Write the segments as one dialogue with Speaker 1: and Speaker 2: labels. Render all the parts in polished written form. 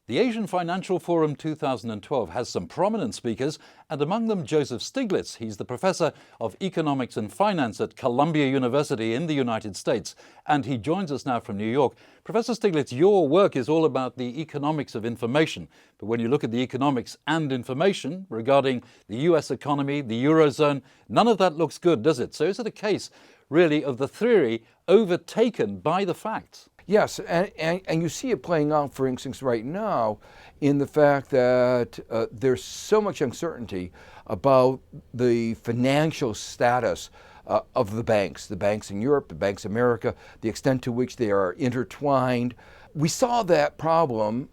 Speaker 1: The Asian Financial Forum 2012 has some prominent speakers, and among them Joseph Stiglitz. He's the professor of economics and finance at Columbia University in the United States, and he joins us now from New York. Professor Stiglitz, your work is all about the economics of information, but when you look at the economics and information regarding the US economy, the Eurozone, none of that looks good, does it? So is it a case, really, of the theory overtaken by the facts?
Speaker 2: Yes, and you see it playing out, for instance, right now in the fact that there's so much uncertainty about the financial status of the banks in Europe, the banks in America, the extent to which they are intertwined. We saw that problem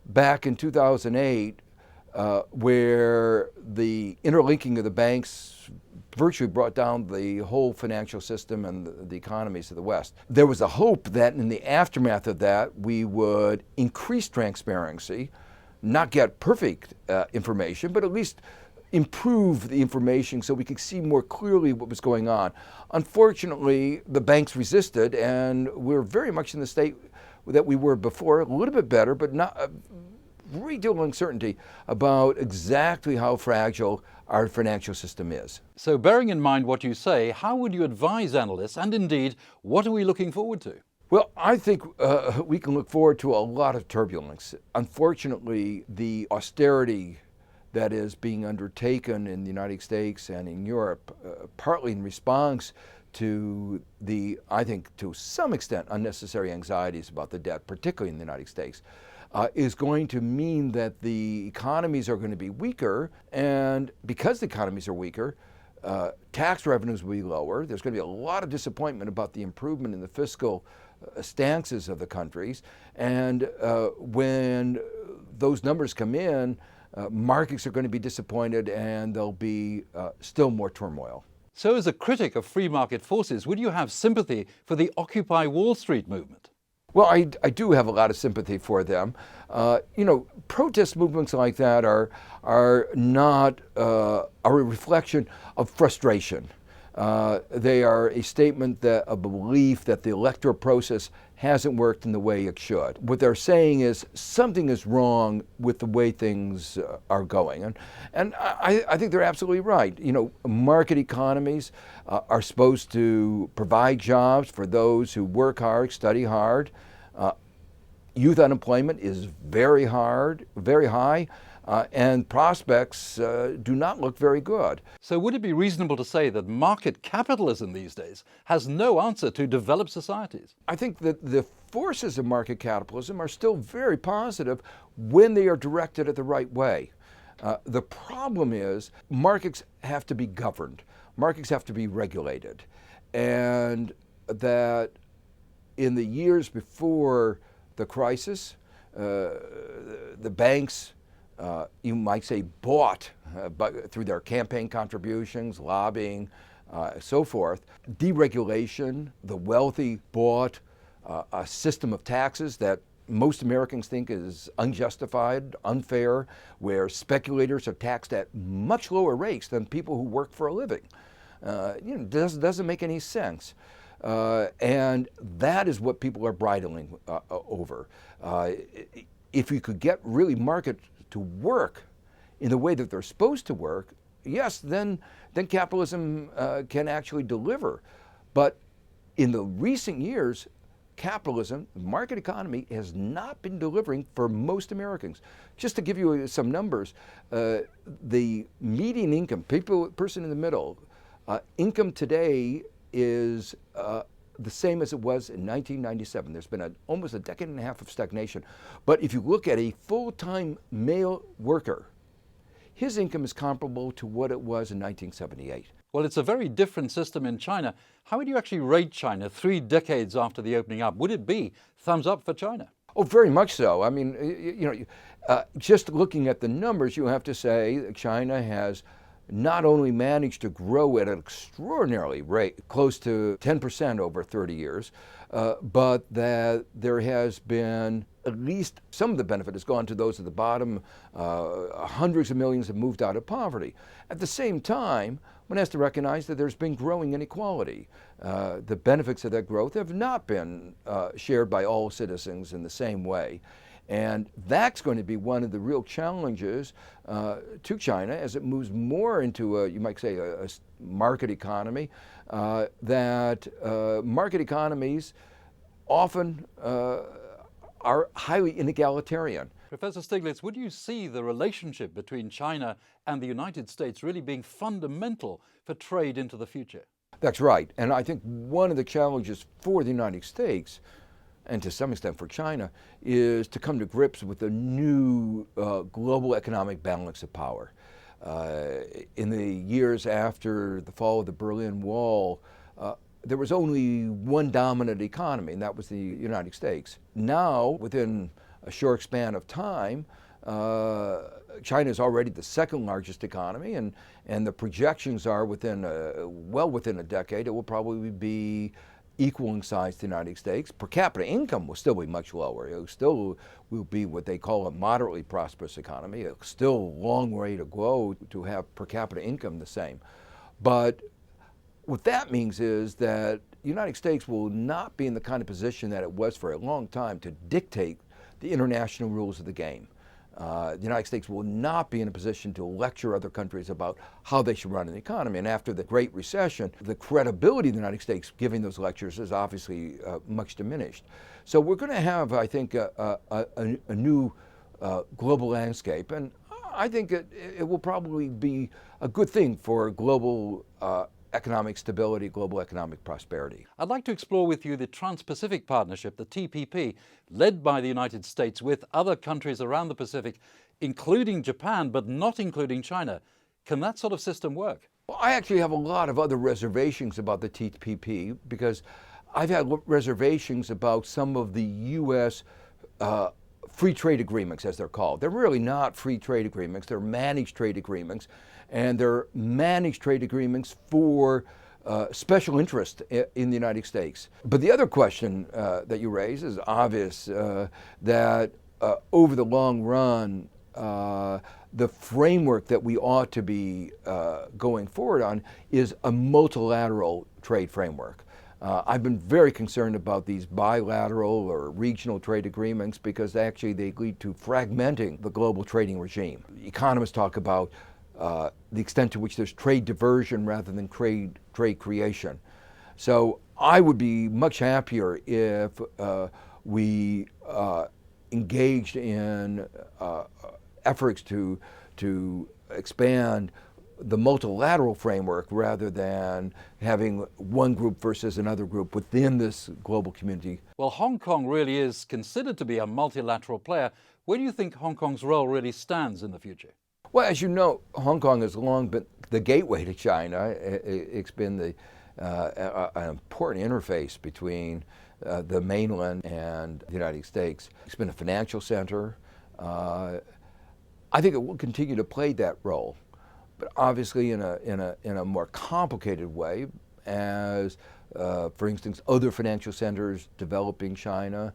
Speaker 2: back in 2008 where the interlinking of the banks virtually brought down the whole financial system and the economies of the West. There was a hope that in the aftermath of that we would increase transparency, not get perfect information, but at least improve the information so we could see more clearly what was going on. Unfortunately, the banks resisted, and we're very much in the state that we were before, a little bit better, but not a great deal of uncertainty about exactly how fragile our financial system is.
Speaker 1: So bearing in mind what you say, how would you advise analysts, and indeed, what are we looking forward to?
Speaker 2: Well, I think we can look forward to a lot of turbulence. Unfortunately, the austerity that is being undertaken in the United States and in Europe, partly in response to the, I think to some extent, unnecessary anxieties about the debt, particularly in the United States, is going to mean that the economies are going to be weaker, and because the economies are weaker, tax revenues will be lower. There's going to be a lot of disappointment about the improvement in the fiscal stances of the countries, and when those numbers come in, markets are going to be disappointed and there'll be still more turmoil.
Speaker 1: So as a critic of free market forces, would you have sympathy for the Occupy Wall Street movement?
Speaker 2: Well, I do have a lot of sympathy for them. Protest movements like that are not are a reflection of frustration. They are a statement that a belief that the electoral process hasn't worked in the way it should. What they're saying is something is wrong with the way things are going, and I think they're absolutely right. Market economies are supposed to provide jobs for those who work hard, study hard. Youth unemployment is very high, and prospects do not look very good.
Speaker 1: So would it be reasonable to say that market capitalism these days has no answer to developed societies?
Speaker 2: I think that the forces of market capitalism are still very positive when they are directed at the right way. The problem is markets have to be governed. Markets have to be regulated. And that in the years before the crisis, the banks, you might say, bought through their campaign contributions, lobbying, so forth. Deregulation, the wealthy bought a system of taxes that most Americans think is unjustified, unfair, where speculators are taxed at much lower rates than people who work for a living. Doesn't make any sense. And that is what people are bridling over. If you could get really markets to work in the way that they're supposed to work, yes, then capitalism can actually deliver. But in the recent years, capitalism, the market economy, has not been delivering for most Americans. Just to give you some numbers, the median income, person in the middle, income today is the same as it was in 1997. There's been almost a decade and a half of stagnation. But if you look at a full-time male worker, his income is comparable to what it was in 1978.
Speaker 1: Well, it's a very different system in China. How would you actually rate China 3 decades after the opening up? Would it be thumbs up for China?
Speaker 2: Oh, very much so. I mean, just looking at the numbers, you have to say that China has not only managed to grow at an extraordinary rate, close to 10% over 30 years, but that there has been at least some of the benefit has gone to those at the bottom. Hundreds of millions have moved out of poverty. At the same time, one has to recognize that there's been growing inequality. The benefits of that growth have not been shared by all citizens in the same way. And that's going to be one of the real challenges to China as it moves more into you might say, a market economy, that market economies often are highly inegalitarian.
Speaker 1: Professor Stiglitz, would you see the relationship between China and the United States really being fundamental for trade into the future?
Speaker 2: That's right. And I think one of the challenges for the United States, and to some extent for China, is to come to grips with the new global economic balance of power. In the years after the fall of the Berlin Wall, there was only one dominant economy, and that was the United States. Now, within a short span of time, China is already the second largest economy, and the projections are well within a decade, it will probably be equal in size to the United States. Per capita income will still be much lower. It still will be what they call a moderately prosperous economy. It's still a long way to go to have per capita income the same. But what that means is that the United States will not be in the kind of position that it was for a long time to dictate the international rules of the game. The United States will not be in a position to lecture other countries about how they should run an economy. And after the Great Recession, the credibility of the United States giving those lectures is obviously much diminished. So we're going to have, I think, a new global landscape. And I think it will probably be a good thing for global economic stability, global economic prosperity.
Speaker 1: I'd like to explore with you the Trans-Pacific Partnership, the TPP, led by the United States with other countries around the Pacific, including Japan, but not including China. Can that sort of system work?
Speaker 2: Well, I actually have a lot of other reservations about the TPP because I've had reservations about some of the U.S. Free trade agreements, as they're called. They're really not free trade agreements. They're managed trade agreements. And they're managed trade agreements for special interest in the United States. But the other question that you raise is obvious, that over the long run, the framework that we ought to be going forward on is a multilateral trade framework. I've been very concerned about these bilateral or regional trade agreements because actually they lead to fragmenting the global trading regime. Economists talk about the extent to which there's trade diversion rather than trade creation. So I would be much happier if we engaged in efforts to expand the multilateral framework rather than having one group versus another group within this global community.
Speaker 1: Well, Hong Kong really is considered to be a multilateral player. Where do you think Hong Kong's role really stands in the future?
Speaker 2: Well, as you know, Hong Kong has long been the gateway to China. It's been an important interface between the mainland and the United States. It's been a financial center. I think it will continue to play that role, but obviously in a more complicated way as, for instance, other financial centers develop in China,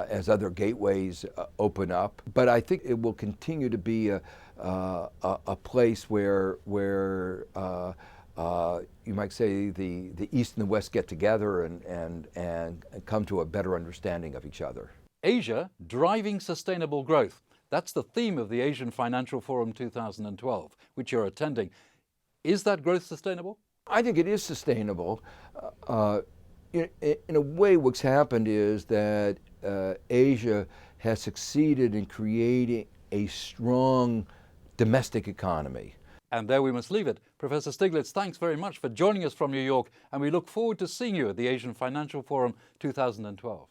Speaker 2: as other gateways open up. But I think it will continue to be a place where you might say the East and the West get together and come to a better understanding of each other.
Speaker 1: Asia driving sustainable growth. That's the theme of the Asian Financial Forum 2012, which you're attending. Is that growth sustainable?
Speaker 2: I think it is sustainable. In a way, what's happened is that Asia has succeeded in creating a strong domestic economy.
Speaker 1: And there we must leave it. Professor Stiglitz, thanks very much for joining us from New York, and we look forward to seeing you at the Asian Financial Forum 2012.